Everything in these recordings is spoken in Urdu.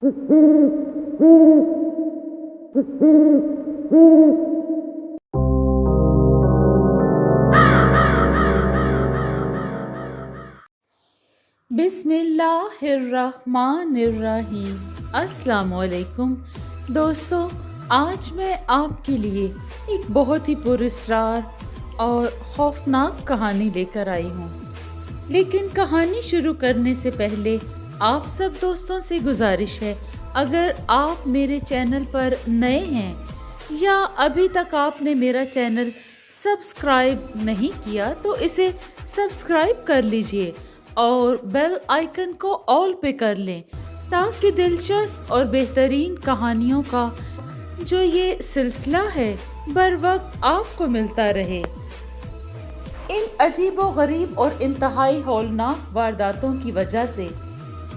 بسم اللہ الرحمن الرحیم۔ السلام علیکم دوستو، آج میں آپ کے لیے ایک بہت ہی پراسرار اور خوفناک کہانی لے کر آئی ہوں، لیکن کہانی شروع کرنے سے پہلے آپ سب دوستوں سے گزارش ہے، اگر آپ میرے چینل پر نئے ہیں یا ابھی تک آپ نے میرا چینل سبسکرائب نہیں کیا تو اسے سبسکرائب کر لیجئے اور بیل آئیکن کو آل پہ کر لیں تاکہ دلچسپ اور بہترین کہانیوں کا جو یہ سلسلہ ہے بر وقت آپ کو ملتا رہے۔ ان عجیب و غریب اور انتہائی ہولناک وارداتوں کی وجہ سے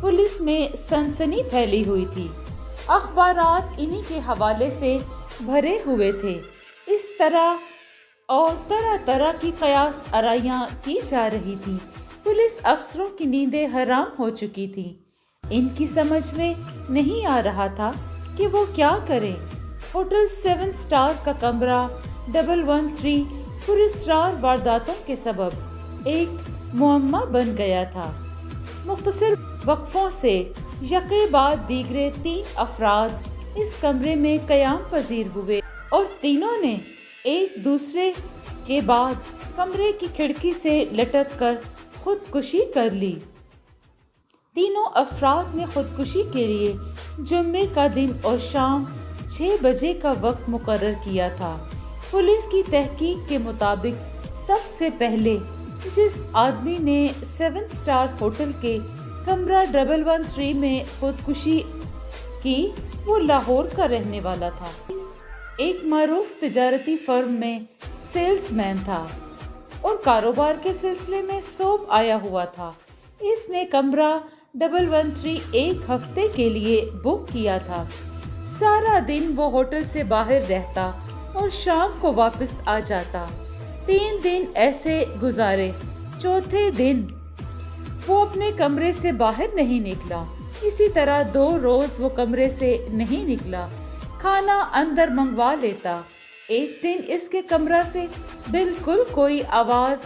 پولیس میں سنسنی پھیلی ہوئی تھی، اخبارات انہی کے حوالے سے بھرے ہوئے تھے۔ اس طرح اور طرح طرح کی قیاس آرائیاں کی جا رہی تھی۔ پولیس افسروں کی نیندیں حرام ہو چکی تھیں، ان کی سمجھ میں نہیں آ رہا تھا کہ وہ کیا کریں۔ ہوٹل 7 اسٹار کا کمرہ 113 پراسرار وارداتوں کے سبب ایک معمہ بن گیا تھا۔ مختصر وقفوں سے یکے بعد دیگرے 3 افراد اس کمرے میں قیام پذیر ہوئے اور تینوں نے ایک دوسرے کے بعد کمرے کی کھڑکی سے لٹک کر خودکشی کر لی۔ تینوں افراد نے خودکشی کے لیے جمعے کا دن اور شام 6 بجے کا وقت مقرر کیا تھا۔ پولیس کی تحقیق کے مطابق سب سے پہلے جس آدمی نے 7 اسٹار ہوٹل کے کمرہ 113 میں خودکشی کی وہ لاہور کا رہنے والا تھا۔ ایک معروف تجارتی فرم میں سیلز مین تھا اور کاروبار کے سلسلے میں صوب آیا ہوا تھا۔ اس نے کمرہ 113 ایک ہفتے کے لیے بک کیا تھا۔ سارا دن وہ ہوٹل سے باہر رہتا اور شام کو واپس آ جاتا۔ 3 دن ایسے گزارے۔ چوتھے دن وہ اپنے کمرے سے باہر نہیں نکلا۔ اسی طرح 2 روز وہ کمرے سے نہیں نکلا، کھانا اندر منگوا لیتا۔ ایک دن اس کے کمرہ سے بالکل کوئی آواز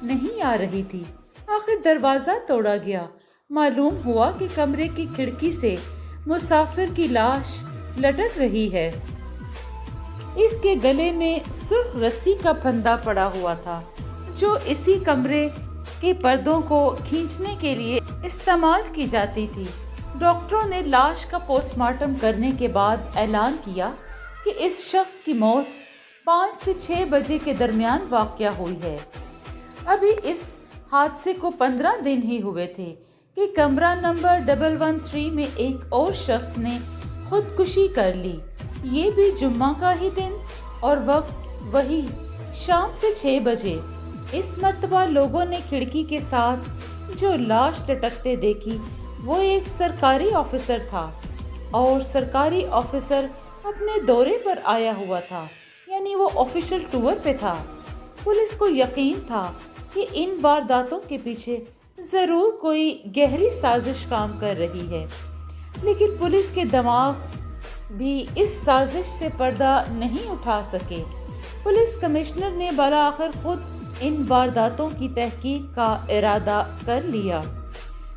نہیں آ رہی تھی۔ آخر دروازہ توڑا گیا۔ معلوم ہوا کہ کمرے کی کھڑکی سے مسافر کی لاش لٹک رہی ہے۔ اس کے گلے میں سرخ رسی کا پھندا پڑا ہوا تھا جو اسی کمرے کے پردوں کو کھینچنے کے لیے استعمال کی جاتی تھی۔ ڈاکٹروں نے لاش کا پوسٹ مارٹم کرنے کے بعد اعلان کیا کہ اس شخص کی موت 5 سے 6 بجے کے درمیان واقع ہوئی ہے۔ ابھی اس حادثے کو 15 دن ہی ہوئے تھے کہ کمرہ نمبر 113 میں ایک اور شخص نے خودکشی کر لی، یہ بھی جمعہ کا ہی دن اور وقت وہی شام سے 6 بجے۔ اس مرتبہ لوگوں نے کھڑکی کے ساتھ جو لاش لٹکتے دیکھی وہ ایک سرکاری آفیسر تھا، اور سرکاری آفیسر اپنے دورے پر آیا ہوا تھا، یعنی وہ آفیشل ٹور پہ تھا۔ پولیس کو یقین تھا کہ ان وارداتوں کے پیچھے ضرور کوئی گہری سازش کام کر رہی ہے، لیکن پولیس کے دماغ بھی اس سازش سے پردہ نہیں اٹھا سکے۔ پولیس کمشنر نے بالآخر خود ان وارداتوں کی تحقیق کا ارادہ کر لیا۔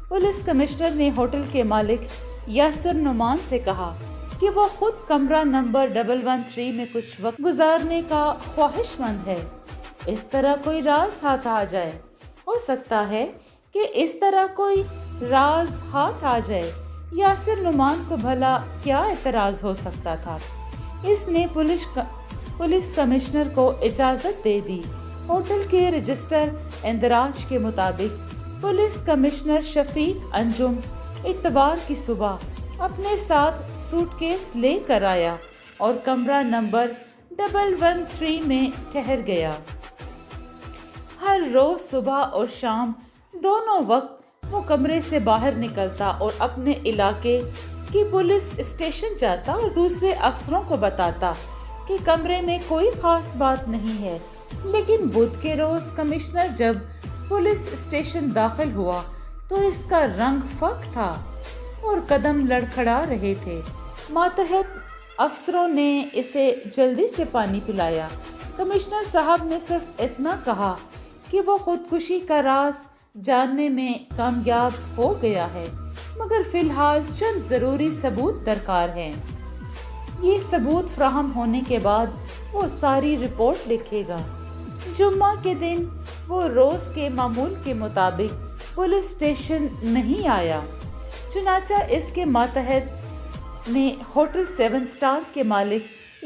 پولیس کمشنر نے ہوٹل کے مالک یاسر نعمان سے کہا کہ وہ خود کمرہ نمبر 113 میں کچھ وقت گزارنے کا خواہش مند ہے۔ اس طرح کوئی راز ہاتھ آ جائے، ہو سکتا ہے کہ اس طرح کوئی راز ہاتھ آ جائے۔ یاسر نعمان کو بھلا کیا اعتراض ہو سکتا تھا؟ اس نے پولیس کمشنر کو اجازت دے دی۔ ہوٹل کے رجسٹر اندراج کے مطابق پولیس کمشنر شفیق انجم اتوار کی صبح اپنے ساتھ سوٹ کیس لے کر آیا اور کمرہ نمبر 113 میں ٹھہر گیا۔ ہر روز صبح اور شام دونوں وقت وہ کمرے سے باہر نکلتا اور اپنے علاقے کی پولیس اسٹیشن جاتا اور دوسرے افسروں کو بتاتا کہ کمرے میں کوئی خاص بات نہیں ہے۔ لیکن بدھ کے روز کمشنر جب پولیس اسٹیشن داخل ہوا تو اس کا رنگ فاق تھا۔ اور قدم لڑکھڑا رہے تھے۔ ماتحت افسروں نے اسے جلدی سے پانی پلایا۔ کمشنر صاحب نے صرف اتنا کہا کہ وہ خودکشی کا راز جاننے میں کامیاب ہو گیا ہے، مگر فی الحال چند ضروری ثبوت درکار ہیں۔ یہ ثبوت فراہم ہونے کے بعد وہ ساری رپورٹ لکھے گا۔ جمعہ کے دن وہ روز کے معمول کے مطابق پولیس اسٹیشن نہیں آیا، چنانچہ اس کے ماتحت نے ہوٹل 7 اسٹار کے مالک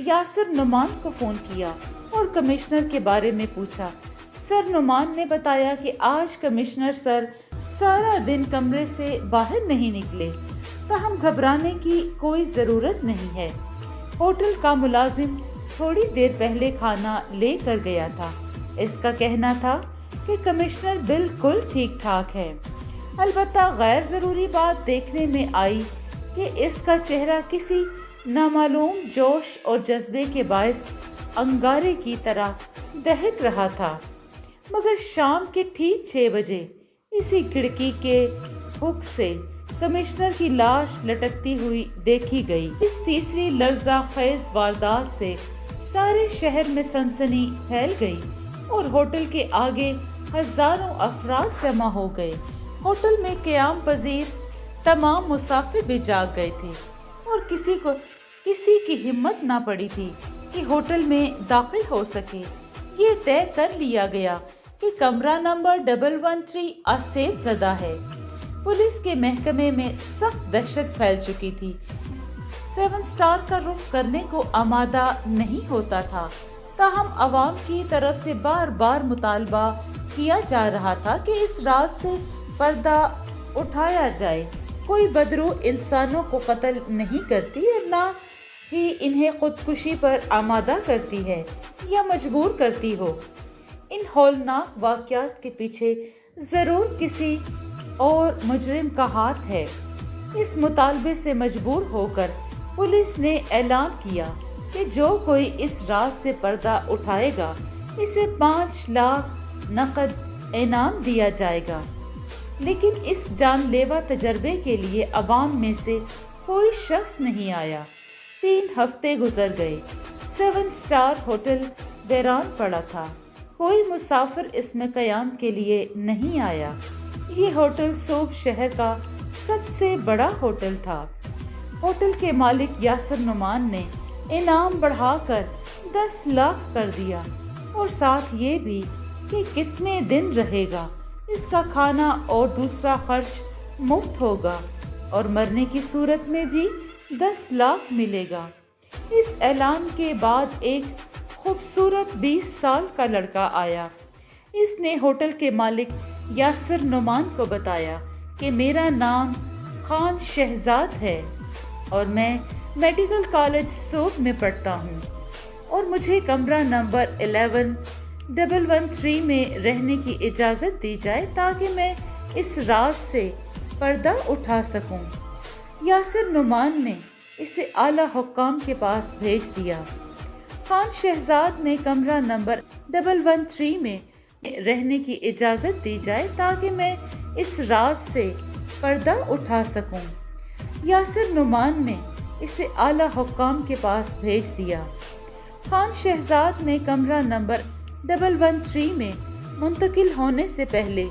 یاسر نعمان کو فون کیا اور کمشنر کے بارے میں پوچھا۔ سر نعمان نے بتایا کہ آج کمشنر سر سارا دن کمرے سے باہر نہیں نکلے، تاہم گھبرانے کی کوئی ضرورت نہیں ہے۔ ہوٹل کا ملازم تھوڑی دیر پہلے کھانا لے کر گیا تھا۔ اس کا کہنا تھا کہ کمشنر بالکل ٹھیک ٹھاک ہے، البتہ غیر ضروری بات دیکھنے میں آئی کہ اس کا چہرہ کسی نامعلوم جوش اور جذبے کے باعث انگارے کی طرح دہک رہا تھا۔ مگر شام کے ٹھیک 6 بجے اسی کھڑکی کے ہک سے کمشنر کی لاش لٹکتی ہوئی دیکھی گئی۔ اس تیسری لرزہ خیز واردات سے سارے شہر میں سنسنی پھیل گئی اور ہوٹل کے آگے ہزاروں افراد جمع ہو گئے۔ ہوٹل میں قیام پذیر تمام مسافر بھی جاگ گئے تھے اور کسی کی ہمت نہ پڑی تھی کہ ہوٹل میں داخل ہو سکے۔ یہ طے کر لیا گیا کہ کمرہ نمبر 113 آسیب زدہ ہے۔ پولیس کے محکمے میں سخت دہشت پھیل چکی تھی۔ 7 اسٹار کا رخ کرنے کو آمادہ نہیں ہوتا تھا، تاہم عوام کی طرف سے بار بار مطالبہ کیا جا رہا تھا کہ اس راز سے پردہ اٹھایا جائے۔ کوئی بدروح انسانوں کو قتل نہیں کرتی اور نہ ہی انہیں خودکشی پر آمادہ کرتی ہے یا مجبور کرتی ہو۔ ان ہولناک واقعات کے پیچھے ضرور کسی اور مجرم کا ہاتھ ہے۔ اس مطالبے سے مجبور ہو کر پولیس نے اعلان کیا کہ جو کوئی اس راز سے پردہ اٹھائے گا اسے 5 لاکھ نقد انعام دیا جائے گا۔ لیکن اس جان لیوا تجربے کے لیے عوام میں سے کوئی شخص نہیں آیا۔ 3 ہفتے گزر گئے۔ 7 اسٹار ہوٹل ویران پڑا تھا، کوئی مسافر اس میں قیام کے لیے نہیں آیا۔ یہ ہوٹل صوب شہر کا سب سے بڑا ہوٹل تھا۔ ہوٹل کے مالک یاسر نعمان نے انعام بڑھا کر 10 لاکھ کر دیا اور ساتھ یہ بھی کہ کتنے دن رہے گا، اس کا کھانا اور دوسرا خرچ مفت ہوگا اور مرنے کی صورت میں بھی 10 لاکھ ملے گا۔ اس اعلان کے بعد ایک خوبصورت 20 سال کا لڑکا آیا۔ اس نے ہوٹل کے مالک یاسر نعمان کو بتایا کہ میرا نام خان شہزاد ہے اور میں میڈیکل کالج صوب میں پڑھتا ہوں اور مجھے کمرہ نمبر 11113 میں رہنے کی اجازت دی جائے تاکہ میں اس راز سے پردہ اٹھا سکوں۔ یاسر نعمان نے اسے اعلیٰ حکام کے پاس بھیج دیا۔ خان شہزاد نے کمرہ نمبر 113 میں رہنے کی اجازت دی جائے تاکہ میں اس راز سے پردہ اٹھا سکوں۔ یاسر نعمان نے اسے اعلیٰ حکام کے پاس بھیج دیا۔ خان شہزاد نے کمرہ نمبر 113 میں منتقل ہونے سے پہلے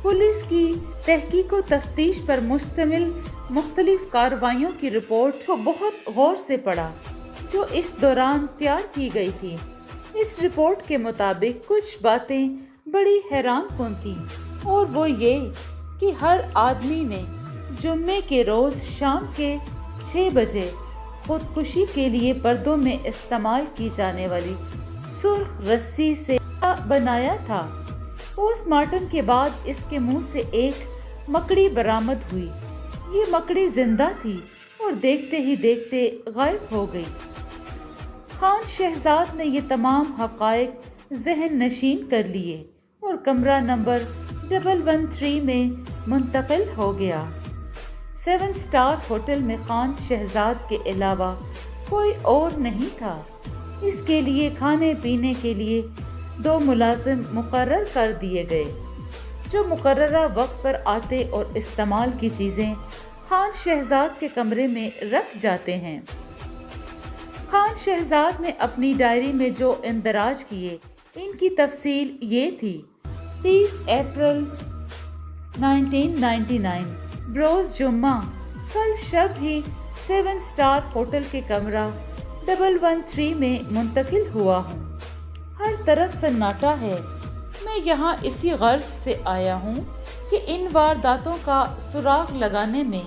پولیس کی تحقیق و تفتیش پر مشتمل مختلف کارروائیوں کی رپورٹ کو بہت غور سے پڑھا جو اس دوران تیار کی گئی تھی۔ اس رپورٹ کے مطابق کچھ باتیں بڑی حیران کن تھیں اور وہ یہ کہ ہر آدمی نے جمعے کے روز شام کے 6 بجے خودکشی کے لیے پردوں میں استعمال کی جانے والی سرخ رسی سے بنایا تھا۔ پوسٹ مارٹم کے بعد اس کے منہ سے ایک مکڑی برآمد ہوئی۔ یہ مکڑی زندہ تھی اور دیکھتے ہی دیکھتے غائب ہو گئی۔ خان شہزاد نے یہ تمام حقائق ذہن نشین کر لیے اور کمرہ نمبر 113 میں منتقل ہو گیا۔ 7 اسٹار ہوٹل میں خان شہزاد کے علاوہ کوئی اور نہیں تھا۔ اس کے لیے کھانے پینے کے لیے 2 ملازم مقرر کر دیے گئے جو مقررہ وقت پر آتے اور استعمال کی چیزیں خان شہزاد کے کمرے میں رکھ جاتے ہیں۔ خان شہزاد نے اپنی ڈائری میں جو اندراج کیے ان کی تفصیل یہ تھی: 30 اپریل 1999 بروز جمعہ، کل شب ہی 7 اسٹار ہوٹل کے کمرہ 113 میں منتقل ہوا ہوں۔ ہر طرف سناٹا ہے۔ میں یہاں اسی غرض سے آیا ہوں کہ ان وارداتوں کا سراغ لگانے میں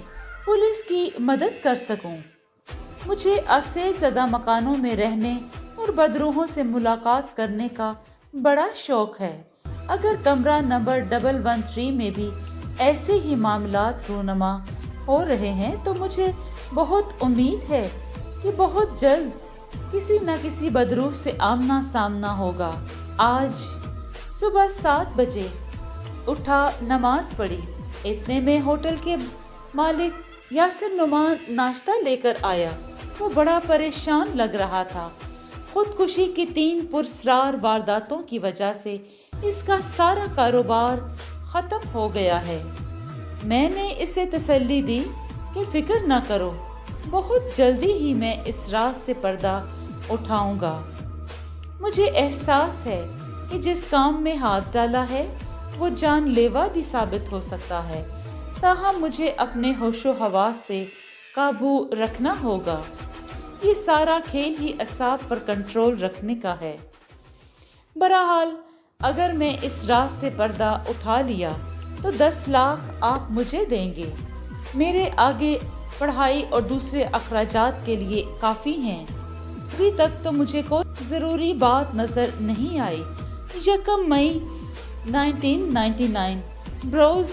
پولیس کی مدد کر سکوں۔ مجھے آسیب زدہ مکانوں میں رہنے اور بدروحوں سے ملاقات کرنے کا بڑا شوق ہے۔ اگر کمرہ نمبر 113 میں بھی ایسے ہی معاملات رونما ہو رہے ہیں تو مجھے بہت امید ہے کہ بہت جلد کسی نہ کسی بدروح سے آمنا سامنا ہوگا۔ آج صبح 7 بجے اٹھا، نماز پڑھی، اتنے میں ہوٹل کے مالک یاسر نعمان ناشتہ لے کر آیا۔ وہ بڑا پریشان لگ رہا تھا۔ خودکشی کی 3 پراسرار وارداتوں کی وجہ سے اس کا سارا کاروبار ختم ہو گیا ہے۔ میں نے اسے تسلی دی کہ فکر نہ کرو، بہت جلدی ہی میں اس راز سے پردہ اٹھاؤں گا۔ مجھے احساس ہے کہ جس کام میں ہاتھ ڈالا ہے وہ جان لیوا بھی ثابت ہو سکتا ہے، تاہم مجھے اپنے ہوش و حواس پہ قابو رکھنا ہوگا۔ یہ سارا کھیل ہی اعصاب پر کنٹرول رکھنے کا ہے۔ بہرحال اگر میں اس راز سے پردہ اٹھا لیا تو 10 لاکھ آپ مجھے دیں گے۔ میرے آگے پڑھائی اور دوسرے اخراجات کے لیے کافی ہیں۔ ابھی تک تو مجھے کوئی ضروری بات نظر نہیں آئی۔ 1 مئی 1999 بروز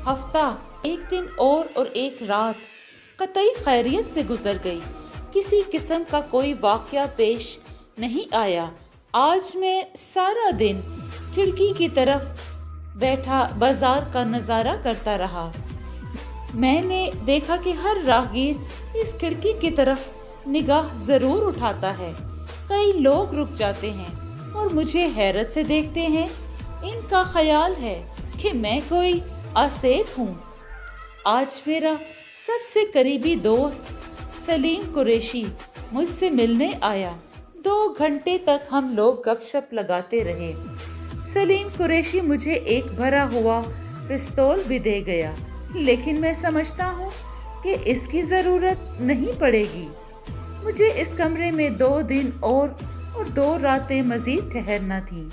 ہفتہ، ایک دن اور ایک رات قطعی خیریت سے گزر گئی۔ کسی قسم کا کوئی واقعہ پیش نہیں آیا۔ آج میں سارا دن کھڑکی کی طرف بیٹھا بازار کا نظارہ کرتا رہا۔ میں نے دیکھا کہ ہر راہگیر اس کھڑکی کی طرف نگاہ ضرور اٹھاتا ہے۔ کئی لوگ رک جاتے ہیں اور مجھے حیرت سے دیکھتے ہیں۔ ان کا خیال ہے کہ میں کوئی آسیب ہوں۔ آج میرا سب سے قریبی دوست سلیم قریشی مجھ سے ملنے آیا۔ 2 گھنٹے تک ہم لوگ گپ شپ لگاتے رہے۔ سلیم قریشی مجھے ایک بھرا ہوا پستول بھی دے گیا، لیکن میں سمجھتا ہوں کہ اس کی ضرورت نہیں پڑے گی۔ مجھے اس کمرے میں 2 دن اور 2 راتیں مزید ٹھہرنا تھی،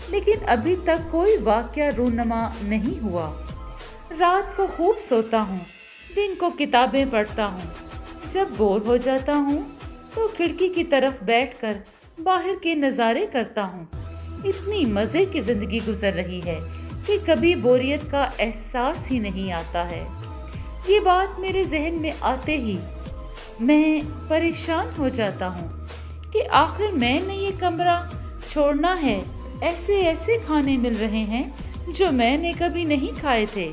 لیکن ابھی تک کوئی واقعہ رونما نہیں ہوا۔ رات کو خوب سوتا ہوں، دن کو کتابیں پڑھتا ہوں۔ جب بور ہو جاتا ہوں تو کھڑکی کی طرف بیٹھ کر باہر کے نظارے کرتا ہوں۔ اتنی مزے کی زندگی گزر رہی ہے کہ کبھی بوریت کا احساس ہی نہیں آتا ہے۔ یہ بات میرے ذہن میں آتے ہی میں پریشان ہو جاتا ہوں کہ آخر میں نے یہ کمرہ چھوڑنا ہے۔ ایسے کھانے مل رہے ہیں جو میں نے کبھی نہیں کھائے تھے۔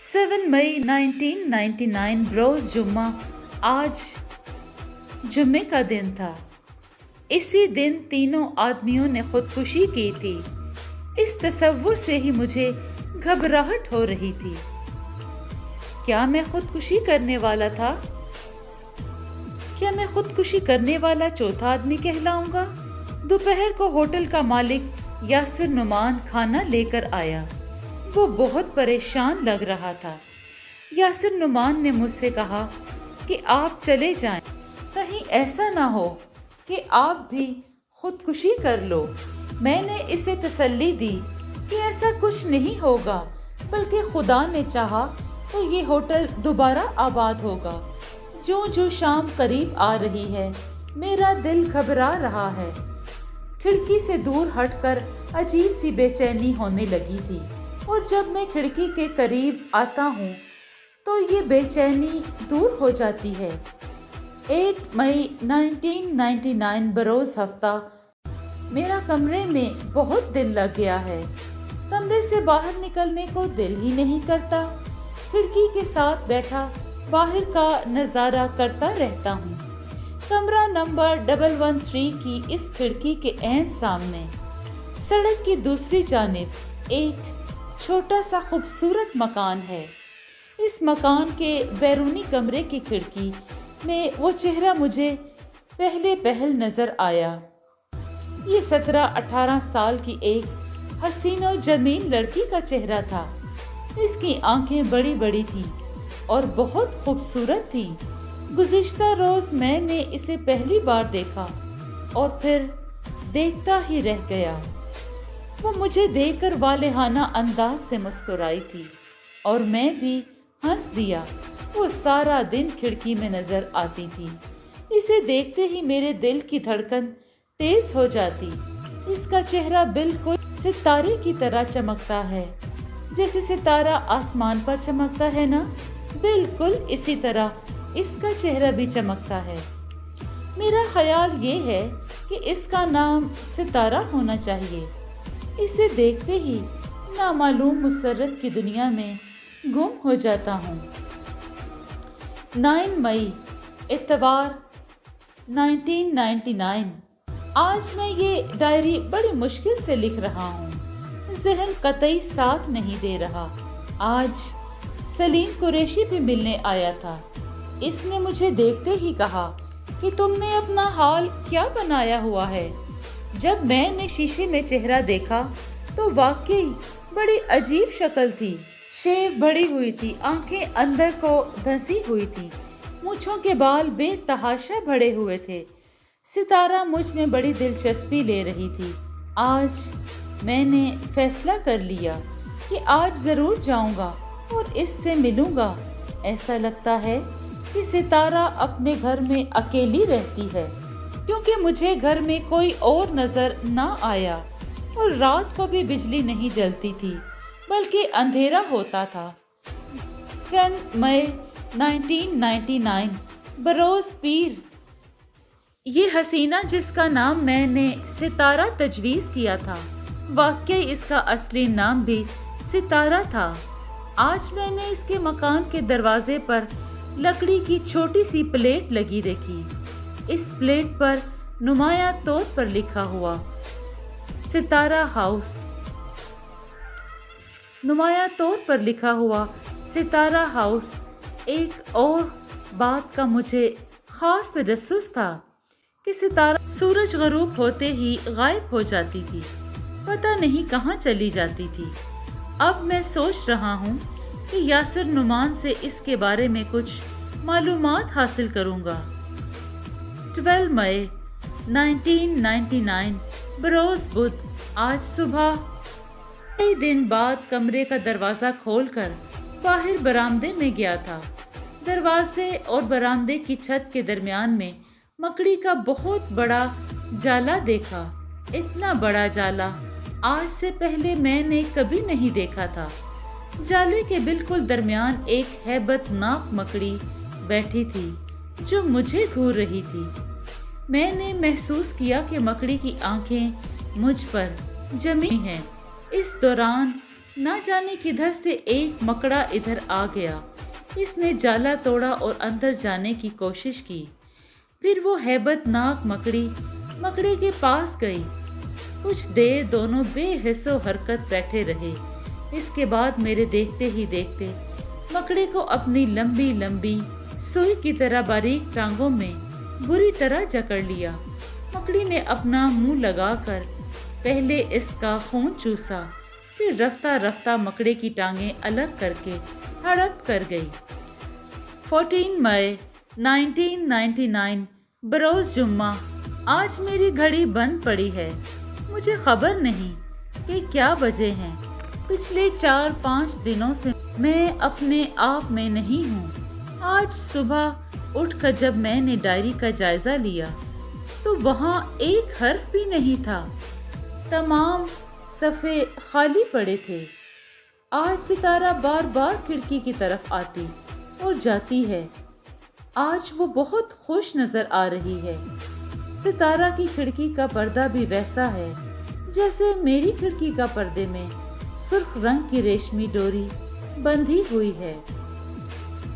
7 مئی 1999 بروز جمعہ، آج جمعے کا دن تھا۔ اسی دن تینوں آدمیوں نے خودکشی کی تھی۔ اس تصور سے ہی مجھے گھبراہٹ ہو رہی تھی۔ کیا میں خودکشی کرنے والا تھا؟ کیا میں خودکشی کرنے والا چوتھا آدمی کہلاؤں گا؟ دوپہر کو ہوٹل کا مالک یاسر نعمان کھانا لے کر آیا۔ وہ بہت پریشان لگ رہا تھا۔ یاسر نعمان نے مجھ سے کہا کہ آپ چلے جائیں، کہیں ایسا نہ ہو کہ آپ بھی خودکشی کر لو۔ میں نے اسے تسلی دی کہ ایسا کچھ نہیں ہوگا، بلکہ خدا نے چاہا تو یہ ہوٹل دوبارہ آباد ہوگا۔ جو شام قریب آ رہی ہے، میرا دل گھبرا رہا ہے۔ کھڑکی سے دور ہٹ کر عجیب سی بے چینی ہونے لگی تھی، اور جب میں کھڑکی کے قریب آتا ہوں تو یہ بے چینی دور ہو جاتی ہے۔ 8 مئی 1999 بروز ہفتہ، میرا کمرے میں بہت دل لگ گیا ہے۔ کمرے سے باہر نکلنے کو دل ہی نہیں کرتا۔ کھڑکی کے ساتھ بیٹھا باہر کا نظارہ کرتا رہتا ہوں۔ کمرہ نمبر 113 کی اس کھڑکی کے عین سامنے سڑک کی دوسری جانب ایک چھوٹا سا خوبصورت مکان ہے۔ اس مکان کے بیرونی کمرے کی کھڑکی میں وہ چہرہ مجھے پہلے پہل نظر آیا۔ یہ 17-18 سال کی ایک حسین و جمیل لڑکی کا چہرہ تھا۔ اس کی آنکھیں بڑی بڑی تھیں اور بہت خوبصورت تھیں۔ گزشتہ روز میں نے اسے پہلی بار دیکھا اور پھر دیکھتا ہی رہ گیا۔ وہ مجھے دیکھ کر والہانہ انداز سے مسکرائی تھی اور میں بھی ہنس دیا۔ وہ سارا دن کھڑکی میں نظر آتی تھی۔ اسے دیکھتے ہی میرے دل کی دھڑکن تیز ہو جاتی۔ اس کا چہرہ بالکل ستارے کی طرح چمکتا ہے، جیسے ستارہ آسمان پر چمکتا ہے نا، بالکل اسی طرح اس کا چہرہ بھی چمکتا ہے۔ میرا خیال یہ ہے کہ اس کا نام ستارہ ہونا چاہیے۔ اسے دیکھتے ہی نامعلوم مسرت کی دنیا میں گم ہو جاتا ہوں۔ 9 مئی اتوار 1999۔ آج میں یہ ڈائری بڑی مشکل سے لکھ رہا ہوں۔ ذہن قطعی ساتھ نہیں دے رہا۔ آج سلیم قریشی بھی ملنے آیا تھا۔ اس نے مجھے دیکھتے ہی کہا کہ تم نے اپنا حال کیا بنایا ہوا ہے۔ جب میں نے شیشے میں چہرہ دیکھا تو واقعی بڑی عجیب شکل تھی۔ شیو بڑی ہوئی تھی، آنکھیں اندر کو دھنسی ہوئی تھی، مونچھوں کے بال بے تحاشا بڑھے ہوئے تھے۔ ستارہ مجھ میں بڑی دلچسپی لے رہی تھی۔ آج میں نے فیصلہ کر لیا کہ آج ضرور جاؤں گا اور اس سے ملوں گا۔ ایسا لگتا ہے کہ ستارہ اپنے گھر میں اکیلی رہتی ہے، کیونکہ مجھے گھر میں کوئی اور نظر نہ آیا اور رات کو بھی بجلی نہیں جلتی تھی بلکہ اندھیرا ہوتا تھا۔ 10 مئی 1999 بروز پیر۔ یہ حسینہ جس کا نام میں نے ستارہ تجویز کیا تھا، واقعی اس کا اصلی نام بھی ستارہ تھا۔ آج میں نے اس کے مکان کے دروازے پر لکڑی کی چھوٹی سی پلیٹ لگی دیکھی۔ اس پلیٹ پر نمایاں طور پر لکھا ہوا ستارہ ہاؤس۔ نمایاں طور پر لکھا ہوا ستارہ ہاؤس۔ ایک اور بات کا مجھے خاص تجسس تھا کہ ستارہ سورج غروب ہوتے ہی غائب ہو جاتی تھی، پتہ نہیں کہاں چلی جاتی تھی۔ اب میں سوچ رہا ہوں کہ یاسر نعمان سے اس کے بارے میں کچھ معلومات حاصل کروں گا۔ 12 مئی 1999 بروز بدھ۔ آج صبح کئی دن بعد کمرے کا دروازہ کھول کر باہر برآمدے میں گیا تھا۔ دروازے اور برآمدے کی چھت کے درمیان میں مکڑی کا بہت بڑا جالا دیکھا۔ اتنا بڑا جالا آج سے پہلے میں نے کبھی نہیں دیکھا تھا۔ جالے کے بالکل درمیان ایک ہیبت ناک مکڑی بیٹھی تھی جو مجھے گھور رہی تھی۔ میں نے محسوس کیا کہ مکڑی کی آنکھیں مجھ پر جمی ہیں۔ اس دوران نہ جانے کدھر سے ایک مکڑا ادھر آ گیا۔ اس نے جالا توڑا اور اندر جانے کی کوشش کی۔ پھر وہ ہیبت ناک مکڑے کے پاس گئی۔ کچھ دیر دونوں بے حس و حرکت بیٹھے رہے۔ اس کے بعد میرے دیکھتے ہی دیکھتے مکڑے کو اپنی لمبی لمبی سوئی کی طرح باریک ٹانگوں میں بری طرح جکڑ لیا۔ مکڑی نے اپنا منہ لگا کر پہلے اس کا خون چوسا، پھر رفتہ رفتہ مکڑے کی ٹانگیں الگ کر کے ہڑپ کر گئی۔ 14 مئی 1999 بروز جمعہ۔ آج میری گھڑی بند پڑی ہے۔ مجھے خبر نہیں کہ کیا بجے ہیں۔ پچھلے 4-5 دنوں سے میں اپنے آپ میں نہیں ہوں۔ آج صبح اٹھ کر جب میں نے ڈائری کا جائزہ لیا تو وہاں ایک حرف بھی نہیں تھا۔ تمام صفحے خالی پڑے تھے۔ آج ستارہ بار بار کھڑکی کی طرف آتی اور جاتی ہے۔ آج وہ بہت خوش نظر آ رہی ہے۔ ستارہ کی کھڑکی کا پردہ بھی ویسا ہے جیسے میری کھڑکی کا پردے میں سرخ رنگ کی ریشمی ڈوری بندھی ہوئی ہے۔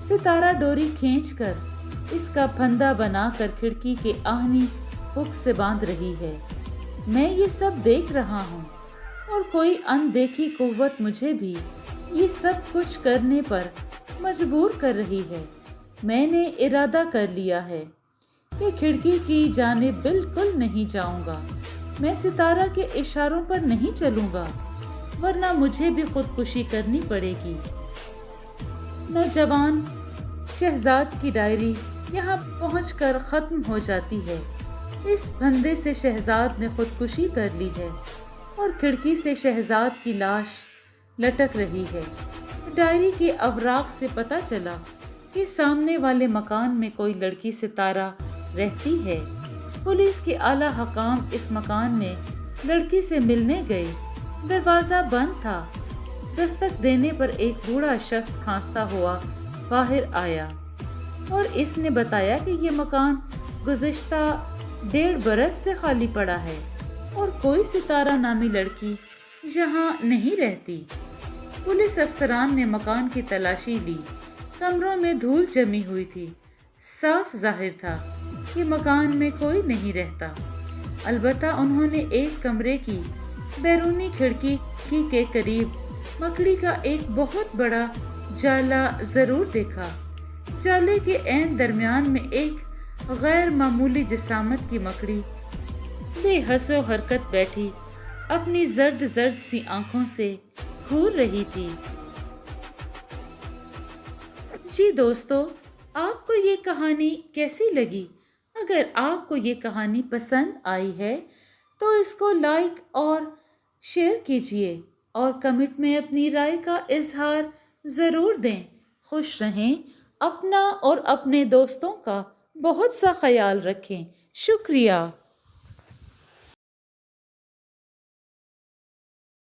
ستارہ ڈوری کھینچ کر اس کا پھندا بنا کر کھڑکی کے آہنی ہک سے باندھ رہی ہے۔ میں یہ سب دیکھ رہا ہوں اور کوئی اندیکھی قوت مجھے بھی یہ سب کچھ کرنے پر مجبور کر رہی ہے۔ میں نے ارادہ کر لیا ہے کہ کھڑکی کی جانب بالکل نہیں جاؤں گا۔ میں ستارہ کے اشاروں پر نہیں چلوں گا، ورنہ مجھے بھی خودکشی کرنی پڑے گی۔ نوجوان شہزاد کی ڈائری یہاں پہنچ کر ختم ہو جاتی ہے۔ اس پھندے سے شہزاد نے خودکشی کر لی ہے اور کھڑکی سے شہزاد کی لاش لٹک رہی ہے۔ ڈائری کے اوراق سے پتہ چلا کہ سامنے والے مکان میں کوئی لڑکی ستارہ رہتی ہے۔ پولیس کے اعلیٰ حکام اس مکان میں لڑکی سے ملنے گئے۔ دروازہ بند تھا۔ دستک دینے پر ایک بوڑھا شخص کھانستا ہوا باہر آیا اور اس نے بتایا کہ یہ مکان گزشتہ 1.5 برس سے خالی پڑا ہے اور کوئی ستارہ نامی لڑکی یہاں نہیں رہتی۔ پولیس افسران نے مکان کی تلاشی لی۔ کمروں میں دھول جمی ہوئی تھی۔ صاف ظاہر تھا کہ مکان میں کوئی نہیں رہتا۔ البتہ انہوں نے ایک کمرے کی بیرونی کھڑکی کے قریب مکڑی کا ایک بہت بڑا جالا ضرور دیکھا۔ جالے کے عین درمیان میں ایک غیر معمولی جسامت کی مکڑی بے حس و حرکت بیٹھی اپنی زرد زرد سی آنکھوں سے گھور رہی تھی۔ جی دوستو، آپ کو یہ کہانی کیسی لگی؟ اگر آپ کو یہ کہانی پسند آئی ہے تو اس کو لائک اور شیئر کیجیے اور کمنٹ میں اپنی رائے کا اظہار ضرور دیں۔ خوش رہیں، اپنا اور اپنے دوستوں کا بہت سا خیال رکھیں۔ شکریہ۔